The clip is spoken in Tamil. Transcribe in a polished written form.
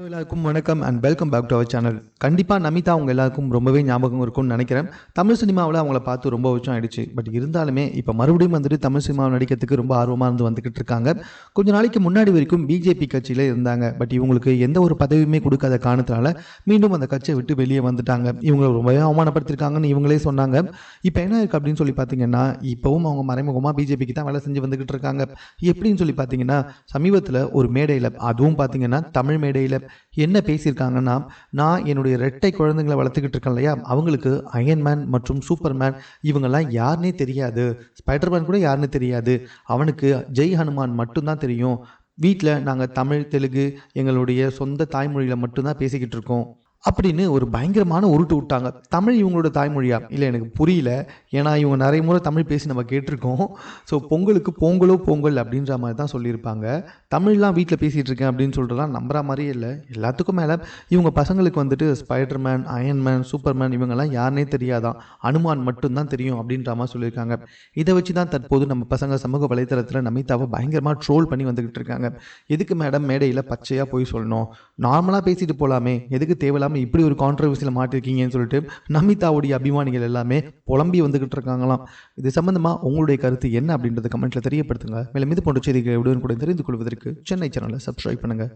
எல்லாருக்கும் வணக்கம் and welcome back to our channel. கண்டிப்பாக நமிதா அவங்க எல்லாருக்கும் ரொம்பவே ஞாபகம் இருக்கும்னு நினைக்கிறேன். தமிழ் சினிமாவில் அவங்கள பார்த்து ரொம்ப வருஷம் ஆயிடுச்சு. பட் இருந்தாலுமே இப்போ மறுபடியும் வந்துட்டு தமிழ் சினிமாவில் நடிக்கிறதுக்கு ரொம்ப ஆர்வமாக வந்துக்கிட்டு இருக்காங்க. கொஞ்ச நாளைக்கு முன்னாடி வரைக்கும் பிஜேபி கட்சியில் இருந்தாங்க. பட் இவங்களுக்கு எந்த ஒரு பதவியுமே கொடுக்காத காரணத்தினால மீண்டும் அந்த கட்சியை விட்டு வெளியே வந்துட்டாங்க. இவங்களை ரொம்பவே அவமானப்படுத்திருக்காங்கன்னு இவங்களே சொன்னாங்க. இப்போ என்ன இருக்குது அப்படின்னு சொல்லி பார்த்தீங்கன்னா, இப்போவும் அவங்க மறைமுகமாக பிஜேபிக்கு தான் வேலை செஞ்சு வந்துக்கிட்டு இருக்காங்க. எப்படின்னு சொல்லி பார்த்தீங்கன்னா, சமீபத்தில் ஒரு மேடையில், அதுவும் பார்த்தீங்கன்னா தமிழ் மேடையில் என்ன பேசியிருக்காங்கன்னா, நான் என்னுடைய ரெட்டை குழந்தைங்களை வளர்த்துக்கிட்டு இருக்கேன் இல்லையா, அவங்களுக்கு அயன்மேன் மற்றும் சூப்பர்மேன் இவங்கெல்லாம் யாருன்னே தெரியாது, ஸ்பைடர்மேன் கூட யாருன்னு தெரியாது, அவனுக்கு ஜெய் ஹனுமான் மட்டும்தான் தெரியும், வீட்டில் நாங்கள் தமிழ் தெலுங்கு எங்களுடைய சொந்த தாய்மொழியில் மட்டும்தான் பேசிக்கிட்டு இருக்கோம் அப்படின்னு ஒரு பயங்கரமான உருட்டு விட்டாங்க. தமிழ் இவங்களோட தாய்மொழியா இல்லை எனக்கு புரியல. ஏன்னா இவங்க நிறைய முறை தமிழ் பேசி நம்ம கேட்டிருக்கோம். ஸோ பொங்கலுக்கு பொங்கலோ பொங்கல் அப்படின்ற மாதிரி தான் சொல்லியிருப்பாங்க. தமிழ்லாம் வீட்டில் பேசிகிட்டு இருக்கேன் அப்படின்னு சொல்கிறலாம் நம்புற மாதிரியே இல்லை. எல்லாத்துக்கும் மேலே இவங்க பசங்களுக்கு வந்துட்டு ஸ்பைடர்மேன், அயன்மேன், சூப்பர்மேன் இவங்கெல்லாம் யாருனே தெரியாதான், அனுமான் மட்டும்தான் தெரியும் அப்படின்ற மாதிரி சொல்லியிருக்காங்க. இதை வச்சு தான் தற்போது நம்ம பசங்க சமூக வலைத்தளத்தில் நமிதாவை பயங்கரமாக ட்ரோல் பண்ணி வந்துக்கிட்டு இருக்காங்க. எதுக்கு மேடம் மேடையில் பச்சையாக போய் சொல்லணும், நார்மலாக பேசிட்டு போகலாமே, எதுக்கு தேவையில்லாமல் இப்படி ஒரு கான்ட்ரவர்சியில் மாட்டிருக்கீங்கன்னு சொல்லிட்டு நமிதாவுடைய அபிமானிகள் எல்லாமே புலம்பி வந்துகிட்டு இருக்காங்களாம். இது சம்பந்தமாக உங்களுடைய கருத்து என்ன அப்படின்றத கமெண்ட்ல தெரியப்படுத்துங்க. மேலும் இது போன்ற செய்திகளை உடனுக்குடன் தெரிந்து கொள்வதற்கு சென்னை சேனலை சப்ஸ்கிரைப் பண்ணுங்க.